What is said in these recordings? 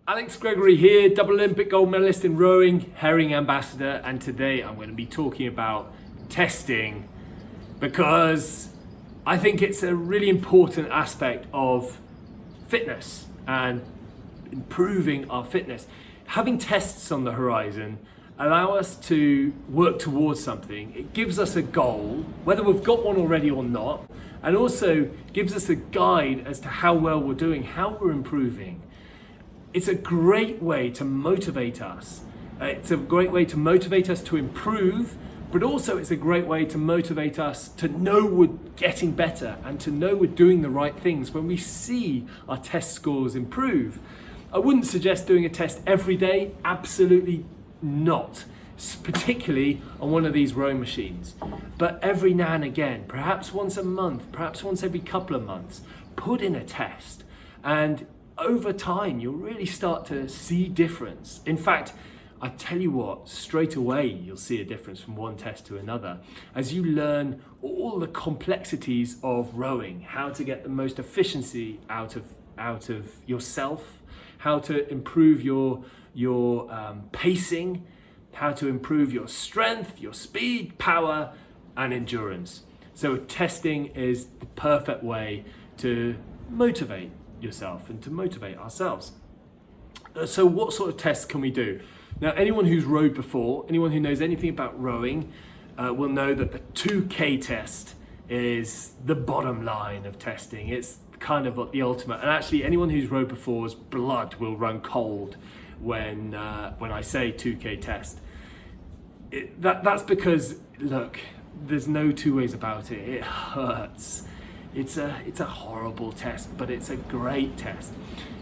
Alex Gregory here, double Olympic gold medalist in rowing, herring ambassador, and today I'm going to be talking about testing because I think it's a really important aspect of fitness and improving our fitness. Having tests on the horizon allow us to work towards something. It gives us a goal, whether we've got one already or not, and also gives us a guide as to how well we're doing, how we're improving. It's a great way to motivate us. It's a great way to motivate us to improve, but also it's a great way to motivate us to know we're getting better and to know we're doing the right things when we see our test scores improve. I wouldn't suggest doing a test every day, absolutely not, particularly on one of these rowing machines. But every now and again, perhaps once a month, perhaps once every couple of months, put in a test, and over time you'll really start to see difference. In fact, I tell you what, straight away you'll see a difference from one test to another as you learn all the complexities of rowing, how to get the most efficiency out of yourself, how to improve your pacing, how to improve your strength, your speed, power, and endurance. So testing is the perfect way to motivate yourself and to motivate ourselves. So what sort of tests can we do? Now, anyone who's rowed before, anyone who knows anything about rowing, will know that the 2K test is the bottom line of testing. It's kind of the ultimate. And actually, anyone who's rowed before's blood will run cold when I say 2K test. That's because, look, there's no two ways about it. It hurts. It's a horrible test, but it's a great test.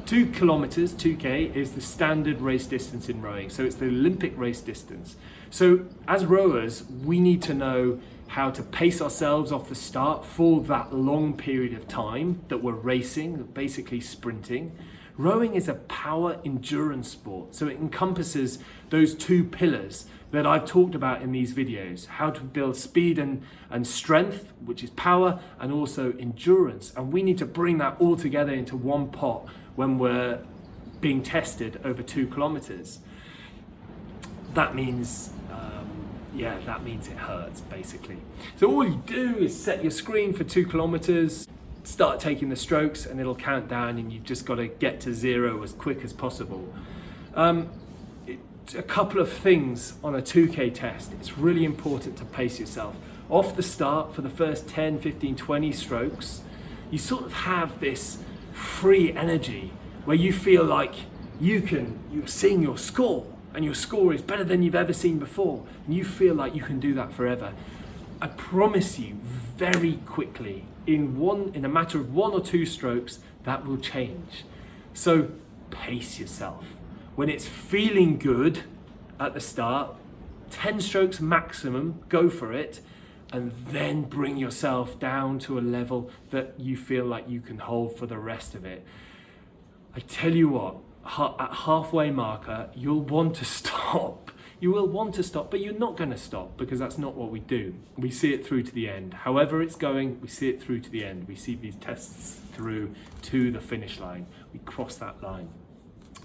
2 kilometers, 2K, is the standard race distance in rowing. So it's the Olympic race distance. So as rowers, we need to know how to pace ourselves off the start for that long period of time that we're racing, basically sprinting. Rowing is a power endurance sport, so it encompasses those two pillars that I've talked about in these videos: how to build speed and strength, which is power, and also endurance. And we need to bring that all together into one pot when we're being tested over 2 kilometers. That means it hurts, basically. So all you do is set your screen for 2 kilometers, start taking the strokes, and it'll count down, and you've just got to get to 0 as quick as possible. A couple of things on a 2K test. It's really important to pace yourself. Off the start, for the first 10, 15, 20 strokes, you sort of have this free energy where you feel like you're seeing your score, and your score is better than you've ever seen before, and you feel like you can do that forever. I promise you, very quickly, in a matter of 1 or 2 strokes, that will change. So pace yourself. When it's feeling good at the start, 10 strokes maximum, go for it, and then bring yourself down to a level that you feel like you can hold for the rest of it. I tell you what, at halfway marker, you'll want to stop. You will want to stop, but you're not going to stop, because that's not what we do. We see it through to the end. However it's going, we see it through to the end. We see these tests through to the finish line. We cross that line.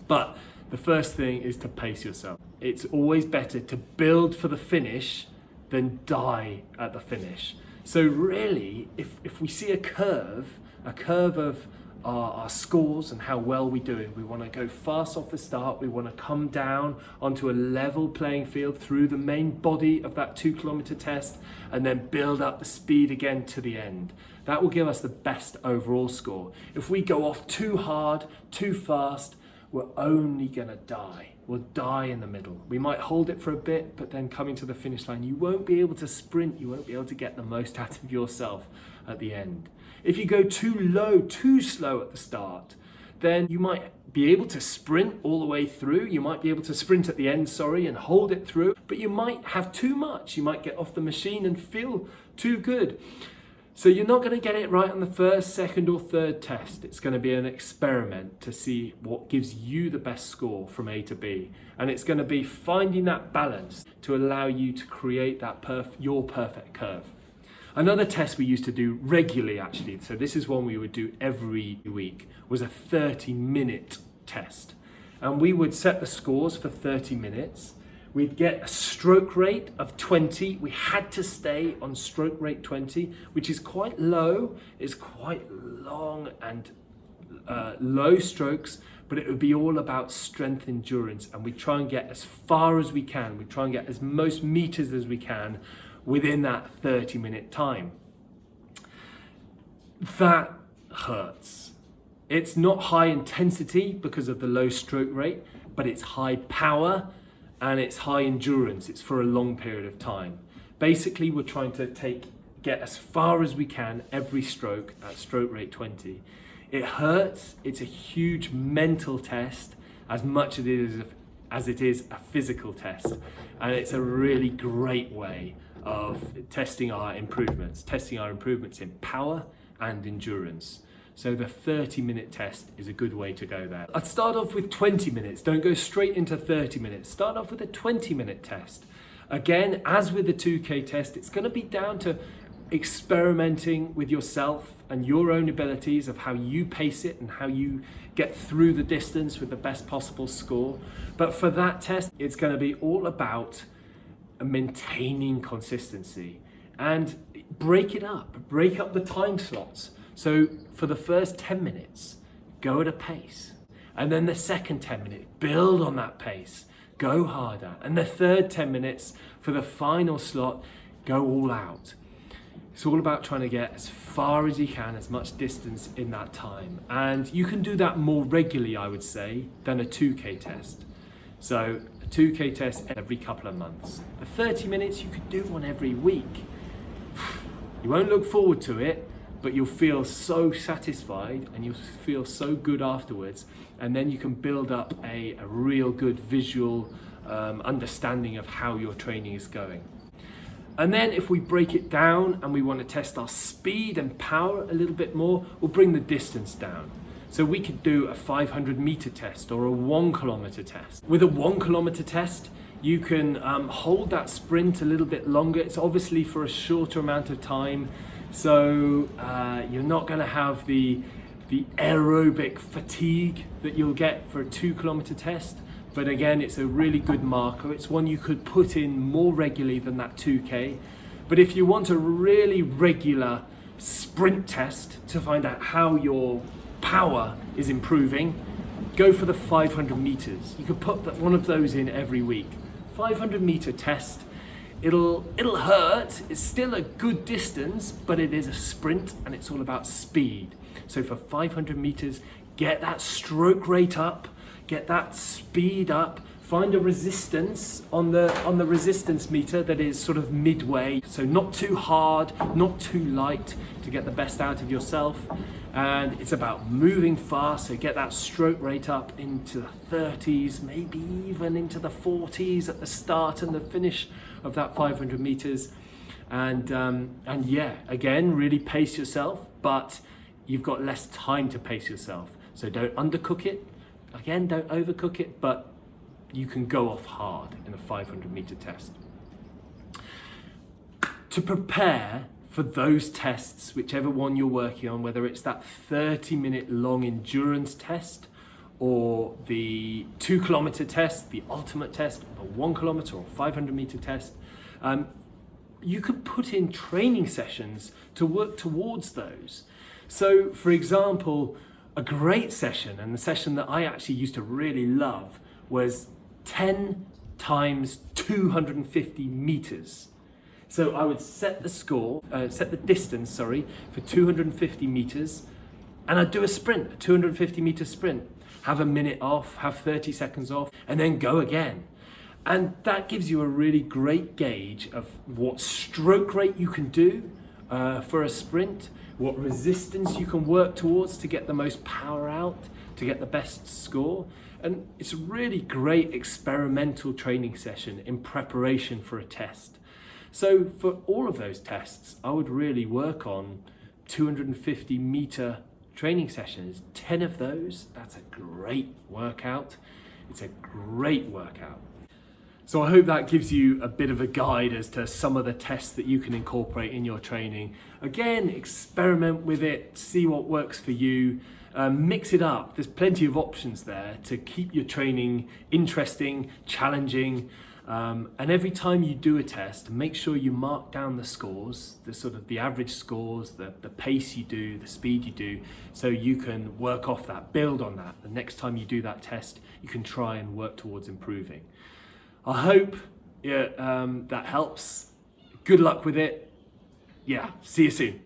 But the first thing is to pace yourself. It's always better to build for the finish than die at the finish. So really, if we see a curve of our scores and how well we do it, we want to go fast off the start, we want to come down onto a level playing field through the main body of that 2 kilometer test, and then build up the speed again to the end. That will give us the best overall score. If we go off too hard, too fast, we're only gonna die. We'll die in the middle. We might hold it for a bit, but then coming to the finish line, you won't be able to sprint, you won't be able to get the most out of yourself at the end. If you go too low, too slow at the start, then you might be able to sprint all the way through. You might be able to sprint at the end, and hold it through, but you might have too much. You might get off the machine and feel too good. So you're not going to get it right on the first, second, or third test. It's going to be an experiment to see what gives you the best score from A to B. And it's going to be finding that balance to allow you to create that your perfect curve. Another test we used to do regularly, actually, so this is one we would do every week, was a 30-minute test. and we would set the scores for 30 minutes. We'd get a stroke rate of 20. We had to stay on stroke rate 20, which is quite low. It's quite long and low strokes, but it would be all about strength endurance, and we try and get as far as we can. We try and get as most meters as we can within that 30-minute time. That hurts. It's not high intensity because of the low stroke rate, but it's high power and it's high endurance. It's for a long period of time. Basically, we're trying to get as far as we can every stroke at stroke rate 20. It hurts. It's a huge mental test as much as it is a physical test. And it's a really great way of testing our improvements in power and endurance. So the 30-minute test is a good way to go there. I'd start off with 20 minutes. Don't go straight into 30 minutes. Start off with a 20-minute test. Again, as with the 2K test, it's going to be down to experimenting with yourself and your own abilities of how you pace it and how you get through the distance with the best possible score. But for that test, it's going to be all about maintaining consistency and break up the time slots. So for the first 10 minutes, go at a pace. And then the second 10 minutes, build on that pace, go harder. And the third 10 minutes for the final slot, go all out. It's all about trying to get as far as you can, as much distance in that time. And you can do that more regularly, I would say, than a 2K test. So a 2K test every couple of months. The 30 minutes, you could do one every week. You won't look forward to it, but you'll feel so satisfied and you'll feel so good afterwards. And then you can build up a real good visual understanding of how your training is going. And then if we break it down and we want to test our speed and power a little bit more, we'll bring the distance down. So we could do a 500-meter test or a 1 kilometer test. With a 1 kilometer test, you can hold that sprint a little bit longer. It's obviously for a shorter amount of time. So you're not going to have the aerobic fatigue that you'll get for a 2 kilometer test. But again, it's a really good marker. It's one you could put in more regularly than that 2K. But if you want a really regular sprint test to find out how your power is improving, go for the 500 meters. You could put one of those in every week. 500-meter test. It'll hurt. It's still a good distance, but it is a sprint and it's all about speed. So for 500 meters, get that stroke rate up, get that speed up, find a resistance on the resistance meter that is sort of midway. So not too hard, not too light, to get the best out of yourself. And it's about moving fast, so get that stroke rate up into the 30s, maybe even into the 40s at the start and the finish of that 500 meters. And yeah, again, really pace yourself, but you've got less time to pace yourself. So don't undercook it. Again, don't overcook it, but you can go off hard in a 500-meter test. To prepare for those tests, whichever one you're working on, whether it's that 30-minute long endurance test or the 2 kilometer test, the ultimate test, or the 1 kilometer or 500-meter test, you could put in training sessions to work towards those. So, for example, a great session, and the session that I actually used to really love, was 10 times 250 meters. So I would set the distance, for 250 meters, and I'd do a 250-meter sprint. Have a minute off, have 30 seconds off, and then go again. And that gives you a really great gauge of what stroke rate you can do for a sprint, what resistance you can work towards to get the most power out, to get the best score. And it's a really great experimental training session in preparation for a test. So for all of those tests, I would really work on 250-meter training sessions. 10 of those, that's a great workout. It's a great workout. So I hope that gives you a bit of a guide as to some of the tests that you can incorporate in your training. Again, experiment with it, see what works for you, mix it up. There's plenty of options there to keep your training interesting, challenging. And every time you do a test, make sure you mark down the scores, the average scores, the pace you do, the speed you do, so you can work off that, build on that. The next time you do that test, you can try and work towards improving. I hope that helps. Good luck with it. Yeah, see you soon.